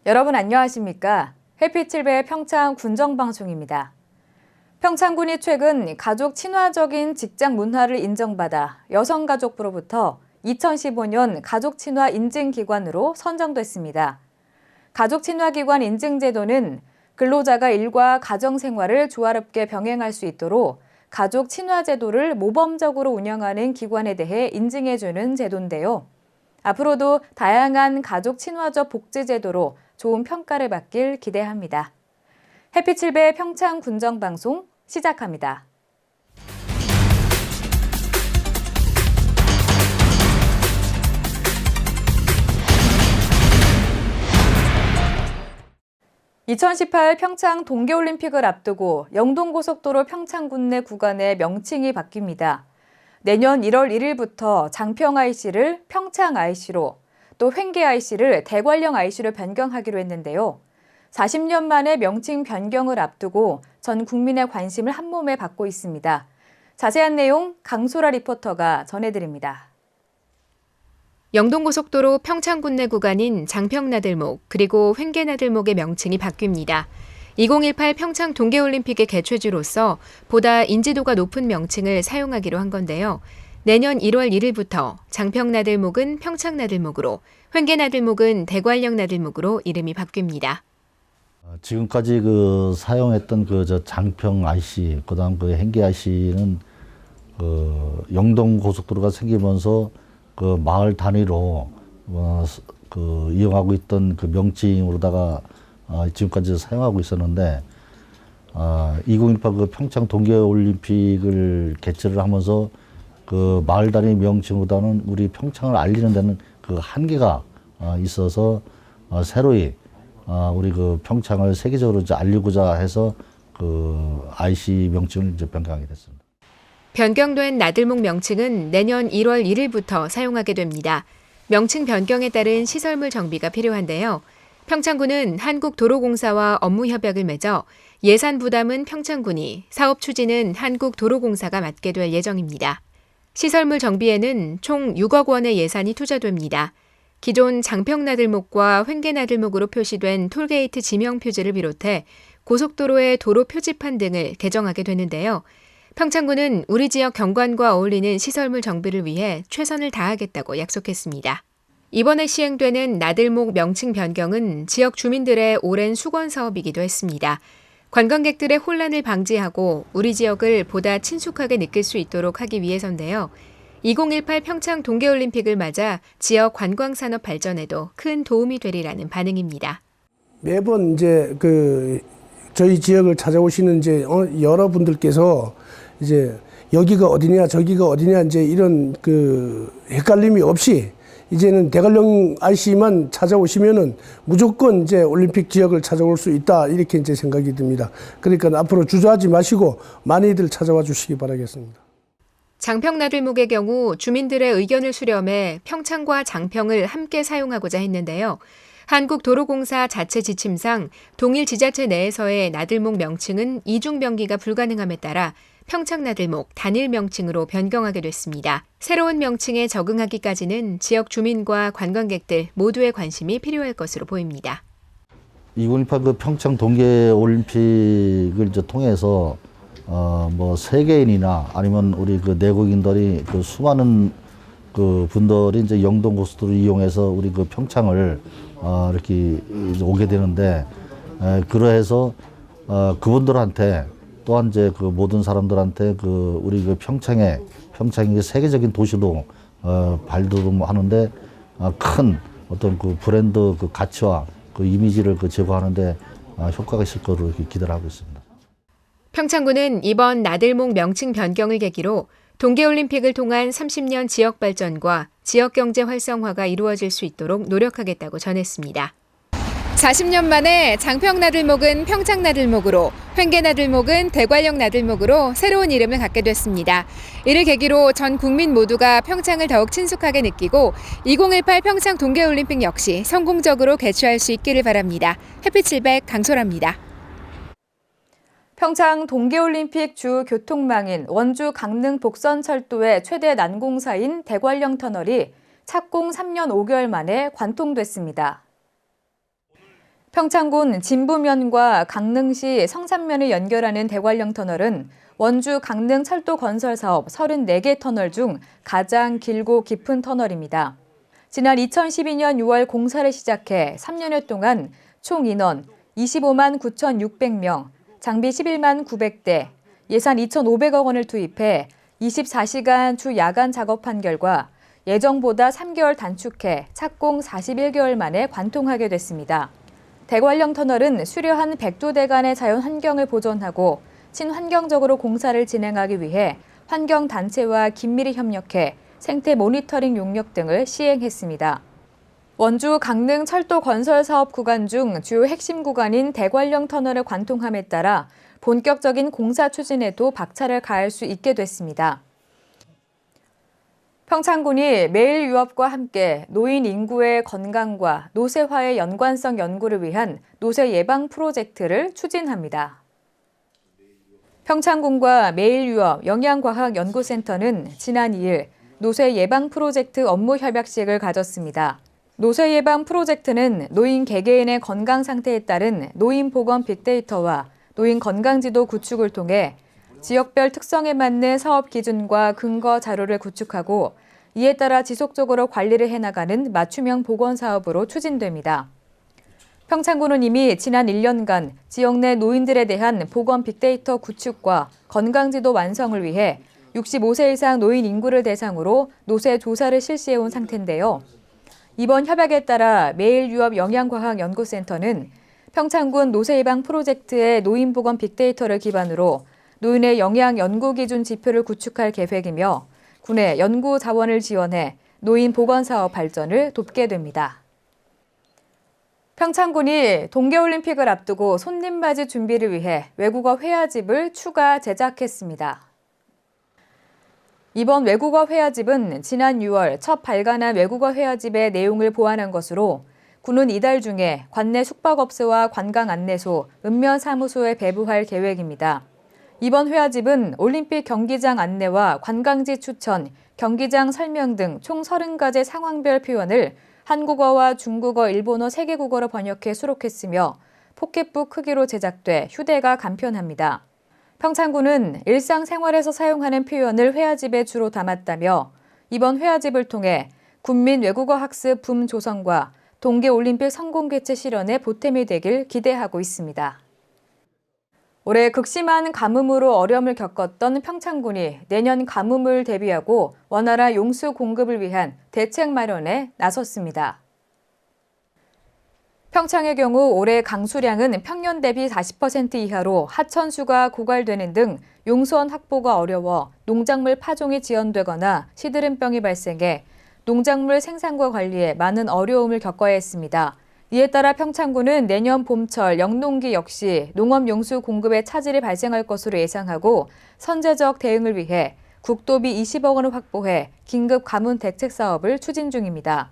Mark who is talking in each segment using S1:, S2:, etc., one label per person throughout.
S1: 여러분 안녕하십니까? 햇빛7배 평창 군정방송입니다. 평창군이 최근 가족 친화적인 직장 문화를 인정받아 여성가족부로부터 2015년 가족 친화 인증기관으로 선정됐습니다. 가족 친화기관 인증제도는 근로자가 일과 가정생활을 조화롭게 병행할 수 있도록 가족 친화제도를 모범적으로 운영하는 기관에 대해 인증해주는 제도인데요. 앞으로도 다양한 가족 친화적 복지제도로 좋은 평가를 받길 기대합니다. 햇빛7배 평창 군정방송 시작합니다. (2018) 평창 동계올림픽을 앞두고 영동고속도로 평창군내 구간의 명칭이 바뀝니다. 내년 1월 1일부터 장평 IC를 평창 IC로, 또 횡계 IC를 대관령 IC로 변경하기로 했는데요. 40년 만에 명칭 변경을 앞두고 전 국민의 관심을 한몸에 받고 있습니다. 자세한 내용 강소라 리포터가 전해드립니다.
S2: 영동고속도로 평창군내 구간인 장평나들목 그리고 횡계나들목의 명칭이 바뀝니다. 2018 평창 동계올림픽의 개최지로서 보다 인지도가 높은 명칭을 사용하기로 한 건데요. 내년 1월 1일부터 장평나들목은 평창나들목으로, 횡계나들목은 대관령나들목으로 이름이 바뀝니다.
S3: 지금까지 사용했던 장평 IC, 그다음 횡계 IC는 영동 고속도로가 생기면서 마을 단위로 이용하고 있던 명칭으로다가 지금까지 사용하고 있었는데 2018 평창 동계올림픽을 개최를 하면서 마을 단위 명칭보다는 우리 평창을 알리는 데는 한계가 있어서 새로이 우리 평창을 세계적으로 이제 알리고자 해서 IC 명칭을 이제 변경하게 됐습니다.
S2: 변경된 나들목 명칭은 내년 1월 1일부터 사용하게 됩니다. 명칭 변경에 따른 시설물 정비가 필요한데요. 평창군은 한국도로공사와 업무 협약을 맺어 예산 부담은 평창군이, 사업 추진은 한국도로공사가 맡게 될 예정입니다. 시설물 정비에는 총 6억 원의 예산이 투자됩니다. 기존 장평나들목과 횡계나들목으로 표시된 톨게이트 지명 표지를 비롯해 고속도로의 도로 표지판 등을 개정하게 되는데요. 평창군은 우리 지역 경관과 어울리는 시설물 정비를 위해 최선을 다하겠다고 약속했습니다. 이번에 시행되는 나들목 명칭 변경은 지역 주민들의 오랜 수건 사업이기도 했습니다. 관광객들의 혼란을 방지하고 우리 지역을 보다 친숙하게 느낄 수 있도록 하기 위해서인데요. 2018 평창 동계올림픽을 맞아 지역 관광산업 발전에도 큰 도움이 되리라는 반응입니다.
S4: 매번 이제 저희 지역을 찾아오시는 이제 여러분들께서 이제 여기가 어디냐 저기가 어디냐 이제 이런 헷갈림이 없이 이제는 대관령 IC만 찾아오시면은 무조건 이제 올림픽 지역을 찾아올 수 있다 이렇게 이제 생각이 듭니다. 그러니까 앞으로 주저하지 마시고 많이들 찾아와 주시기 바라겠습니다.
S2: 장평나들목의 경우 주민들의 의견을 수렴해 평창과 장평을 함께 사용하고자 했는데요. 한국도로공사 자체 지침상 동일 지자체 내에서의 나들목 명칭은 이중 병기가 불가능함에 따라 평창나들목 단일 명칭으로 변경하게 됐습니다. 새로운 명칭에 적응하기까지는 지역 주민과 관광객들 모두의 관심이 필요할 것으로 보입니다.
S3: 2018 평창 동계올림픽을 이제 통해서 세계인이나 아니면 우리 내국인들이 수많은 분들이 이제 영동 고속도로 이용해서 우리 평창을 이렇게 이제 오게 되는데 그러해서 그분들한테 또한 이제 모든 사람들한테 우리 평창이 세계적인 도시로 발돋움하는데 큰 어떤 브랜드 가치와 이미지를 제고하는데 효과가 있을 거로 이렇게 기대를 하고 있습니다.
S2: 평창군은 이번 나들목 명칭 변경을 계기로 동계올림픽을 통한 30년 지역 발전과 지역 경제 활성화가 이루어질 수 있도록 노력하겠다고 전했습니다. 40년 만에 장평나들목은 평창나들목으로, 횡계나들목은 대관령나들목으로 새로운 이름을 갖게 됐습니다. 이를 계기로 전 국민 모두가 평창을 더욱 친숙하게 느끼고 2018 평창 동계올림픽 역시 성공적으로 개최할 수 있기를 바랍니다. 햇빛700 강소라입니다.
S1: 평창 동계올림픽 주 교통망인 원주 강릉 복선철도의 최대 난공사인 대관령 터널이 착공 3년 5개월 만에 관통됐습니다. 평창군 진부면과 강릉시 성산면을 연결하는 대관령 터널은 원주 강릉 철도 건설 사업 34개 터널 중 가장 길고 깊은 터널입니다. 지난 2012년 6월 공사를 시작해 3년여 동안 총 인원 25만 9,600명, 장비 11만 900대, 예산 2,500억 원을 투입해 24시간 주 야간 작업한 결과 예정보다 3개월 단축해 착공 41개월 만에 관통하게 됐습니다. 대관령 터널은 수려한 백두대간의 자연 환경을 보존하고 친환경적으로 공사를 진행하기 위해 환경단체와 긴밀히 협력해 생태 모니터링 용역 등을 시행했습니다. 원주 강릉 철도 건설 사업 구간 중 주요 핵심 구간인 대관령 터널을 관통함에 따라 본격적인 공사 추진에도 박차를 가할 수 있게 됐습니다. 평창군이 매일 유업과 함께 노인 인구의 건강과 노쇠화의 연관성 연구를 위한 노쇠 예방 프로젝트를 추진합니다. 평창군과 매일유업 영양과학연구센터는 지난 2일 노쇠 예방 프로젝트 업무 협약식을 가졌습니다. 노쇠 예방 프로젝트는 노인 개개인의 건강 상태에 따른 노인 보건 빅데이터와 노인 건강지도 구축을 통해 지역별 특성에 맞는 사업 기준과 근거 자료를 구축하고 이에 따라 지속적으로 관리를 해나가는 맞춤형 보건 사업으로 추진됩니다. 평창군은 이미 지난 1년간 지역 내 노인들에 대한 보건 빅데이터 구축과 건강지도 완성을 위해 65세 이상 노인 인구를 대상으로 노쇠 조사를 실시해온 상태인데요. 이번 협약에 따라 매일유업 영양과학연구센터는 평창군 노쇠 예방 프로젝트의 노인 보건 빅데이터를 기반으로 노인의 영양 연구 기준 지표를 구축할 계획이며 군의 연구 자원을 지원해 노인 보건 사업 발전을 돕게 됩니다. 평창군이 동계올림픽을 앞두고 손님맞이 준비를 위해 외국어 회화집을 추가 제작했습니다. 이번 외국어 회화집은 지난 6월 첫 발간한 외국어 회화집의 내용을 보완한 것으로 군은 이달 중에 관내 숙박업소와 관광 안내소, 읍면사무소에 배부할 계획입니다. 이번 회화집은 올림픽 경기장 안내와 관광지 추천, 경기장 설명 등 총 30가지 상황별 표현을 한국어와 중국어, 일본어 3개 국어로 번역해 수록했으며 포켓북 크기로 제작돼 휴대가 간편합니다. 평창군은 일상생활에서 사용하는 표현을 회화집에 주로 담았다며 이번 회화집을 통해 군민 외국어 학습 붐 조성과 동계올림픽 성공 개최 실현에 보탬이 되길 기대하고 있습니다. 올해 극심한 가뭄으로 어려움을 겪었던 평창군이 내년 가뭄을 대비하고 원활한 용수 공급을 위한 대책 마련에 나섰습니다. 평창의 경우 올해 강수량은 평년 대비 40% 이하로 하천수가 고갈되는 등 용수원 확보가 어려워 농작물 파종이 지연되거나 시드름병이 발생해 농작물 생산과 관리에 많은 어려움을 겪어야 했습니다. 이에 따라 평창군은 내년 봄철 영농기 역시 농업용수 공급에 차질이 발생할 것으로 예상하고 선제적 대응을 위해 국도비 20억 원을 확보해 긴급 가뭄 대책 사업을 추진 중입니다.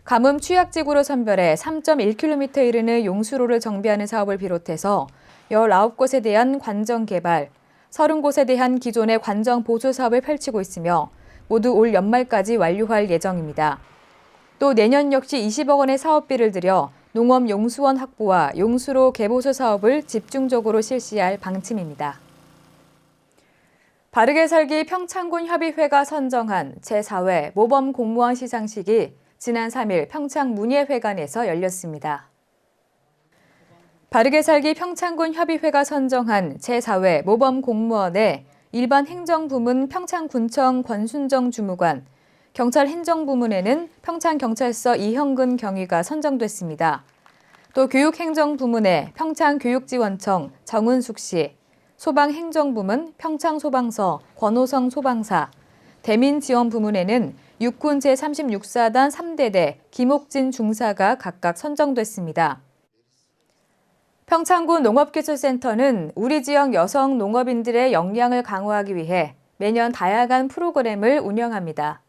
S1: 가뭄 취약지구로 선별해 3.1km 이르는 용수로를 정비하는 사업을 비롯해서 19곳에 대한 관정 개발, 30곳에 대한 기존의 관정 보수 사업을 펼치고 있으며 모두 올 연말까지 완료할 예정입니다. 또 내년 역시 20억 원의 사업비를 들여 농업 용수원 확보와 용수로 개보수 사업을 집중적으로 실시할 방침입니다. 바르게 살기 평창군 협의회가 선정한 제4회 모범 공무원 시상식이 지난 3일 평창 문예회관에서 열렸습니다. 바르게 살기 평창군 협의회가 선정한 제4회 모범 공무원에 일반 행정부문 평창군청 권순정 주무관, 경찰 행정부문에는 평창경찰서 이형근 경위가 선정됐습니다. 또 교육행정부문에 평창교육지원청 정은숙 씨, 소방행정부문 평창소방서 권호성 소방사, 대민지원부문에는 육군 제36사단 3대대 김옥진 중사가 각각 선정됐습니다. 평창군 농업기술센터는 우리 지역 여성 농업인들의 역량을 강화하기 위해 매년 다양한 프로그램을 운영합니다.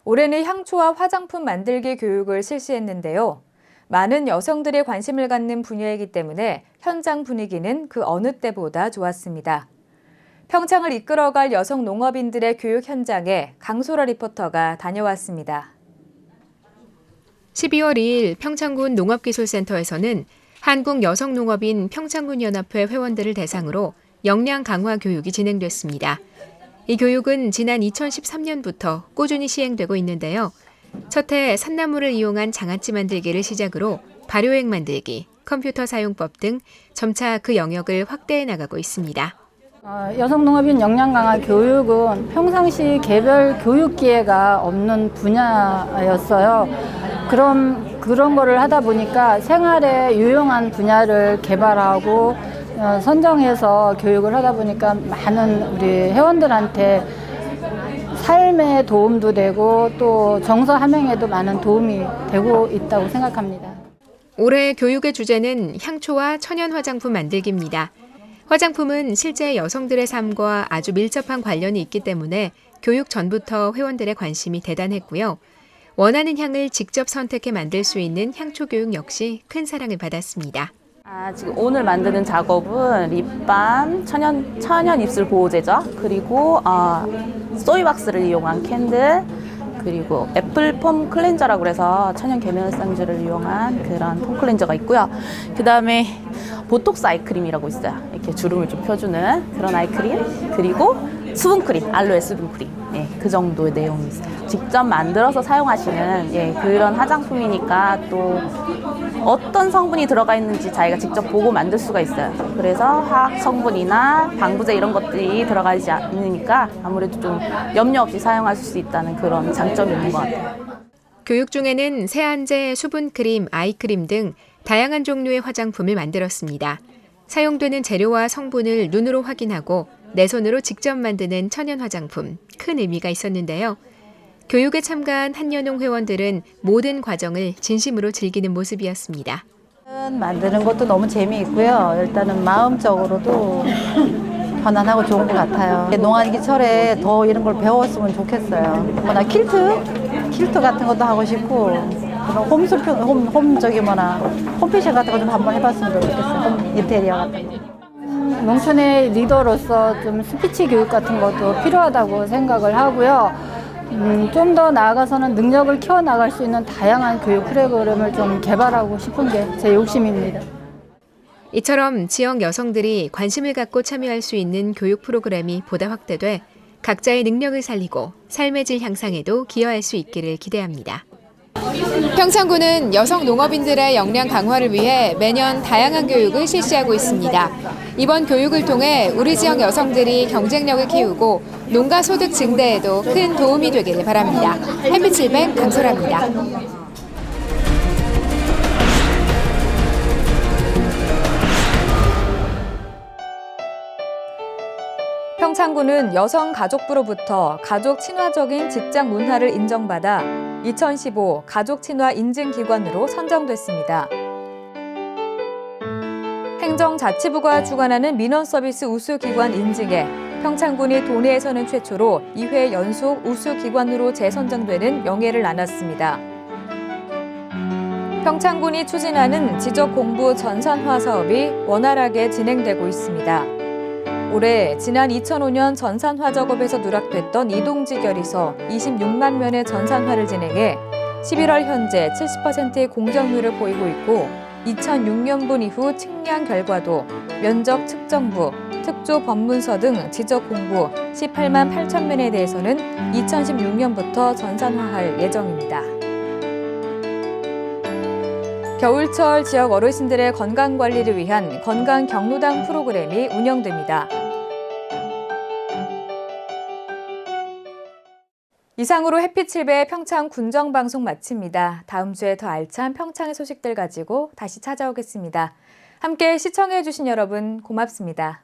S1: 올해는 향초와 화장품 만들기 교육을 실시했는데요. 많은 여성들이 관심을 갖는 분야이기 때문에 현장 분위기는 그 어느 때보다 좋았습니다. 평창을 이끌어갈 여성 농업인들의 교육 현장에 강소라 리포터가 다녀왔습니다.
S2: 12월 2일 평창군 농업기술센터에서는 한국여성농업인 평창군연합회 회원들을 대상으로 역량 강화 교육이 진행됐습니다. 이 교육은 지난 2013년부터 꾸준히 시행되고 있는데요. 첫 해 산나물을 이용한 장아찌 만들기를 시작으로 발효액 만들기, 컴퓨터 사용법 등 점차 그 영역을 확대해 나가고 있습니다.
S5: 여성농업인 역량 강화 교육은 평상시 개별 교육 기회가 없는 분야였어요. 그런 거를 하다 보니까 생활에 유용한 분야를 개발하고 선정해서 교육을 하다 보니까 많은 우리 회원들한테 삶에 도움도 되고 또 정서 함양에도 많은 도움이 되고 있다고 생각합니다.
S2: 올해 교육의 주제는 향초와 천연 화장품 만들기입니다. 화장품은 실제 여성들의 삶과 아주 밀접한 관련이 있기 때문에 교육 전부터 회원들의 관심이 대단했고요. 원하는 향을 직접 선택해 만들 수 있는 향초 교육 역시 큰 사랑을 받았습니다.
S6: 지금 오늘 만드는 작업은 립밤, 천연 입술 보호제죠. 그리고 소이왁스를 이용한 캔들, 그리고 애플 폼 클렌저라고 해서 천연 계면상주를 이용한 그런 폼 클렌저가 있고요. 그 다음에 보톡스 아이크림이라고 있어요. 이렇게 주름을 좀 펴주는 그런 아이크림, 그리고 수분크림, 알로에 수분크림. 그 정도의 내용이 있어요. 직접 만들어서 사용하시는 그런 화장품이니까 또 어떤 성분이 들어가 있는지 자기가 직접 보고 만들 수가 있어요. 그래서 화학 성분이나 방부제 이런 것들이 들어가지 않으니까 아무래도 좀 염려 없이 사용하실 수 있다는 그런 장점이 있는 것 같아요.
S2: 교육 중에는 세안제, 수분크림, 아이크림 등 다양한 종류의 화장품을 만들었습니다. 사용되는 재료와 성분을 눈으로 확인하고 내 손으로 직접 만드는 천연 화장품, 큰 의미가 있었는데요. 교육에 참가한 한여농 회원들은 모든 과정을 진심으로 즐기는 모습이었습니다.
S7: 만드는 것도 너무 재미있고요. 일단은 마음적으로도 편안하고 좋은 것 같아요. 농한기철에 더 이런 걸 배웠으면 좋겠어요. 뭐나 킬트 같은 것도 하고 싶고, 홈피셔 같은 거 좀 한번 해봤으면 좋겠어요. 홈 인테리어 같은 거.
S5: 농촌의 리더로서 좀 스피치 교육 같은 것도 필요하다고 생각을 하고요. 좀 더 나아가서는 능력을 키워나갈 수 있는 다양한 교육 프로그램을 좀 개발하고 싶은 게 제 욕심입니다.
S2: 이처럼 지역 여성들이 관심을 갖고 참여할 수 있는 교육 프로그램이 보다 확대돼 각자의 능력을 살리고 삶의 질 향상에도 기여할 수 있기를 기대합니다. 평창군은 여성 농업인들의 역량 강화를 위해 매년 다양한 교육을 실시하고 있습니다. 이번 교육을 통해 우리 지역 여성들이 경쟁력을 키우고 농가 소득 증대에도 큰 도움이 되기를 바랍니다. 햇빛700 강소라입니다.
S1: 평창군은 여성가족부로부터 가족 친화적인 직장 문화를 인정받아 2015 가족 친화 인증기관으로 선정됐습니다. 행정자치부가 주관하는 민원서비스 우수기관 인증에 평창군이 도내에서는 최초로 2회 연속 우수기관으로 재선정되는 영예를 안았습니다. 평창군이 추진하는 지적공부 전산화 사업이 원활하게 진행되고 있습니다. 올해 지난 2005년 전산화 작업에서 누락됐던 이동지결에서 26만 면의 전산화를 진행해 11월 현재 70%의 공정률을 보이고 있고 2006년분 이후 측량 결과도 면적 측정부, 특조 법문서 등 지적 공부 18만 8천 면에 대해서는 2016년부터 전산화할 예정입니다. 겨울철 지역 어르신들의 건강관리를 위한 건강경로당 프로그램이 운영됩니다. 이상으로 햇빛7배 평창 군정방송 마칩니다. 다음 주에 더 알찬 평창의 소식들 가지고 다시 찾아오겠습니다. 함께 시청해주신 여러분 고맙습니다.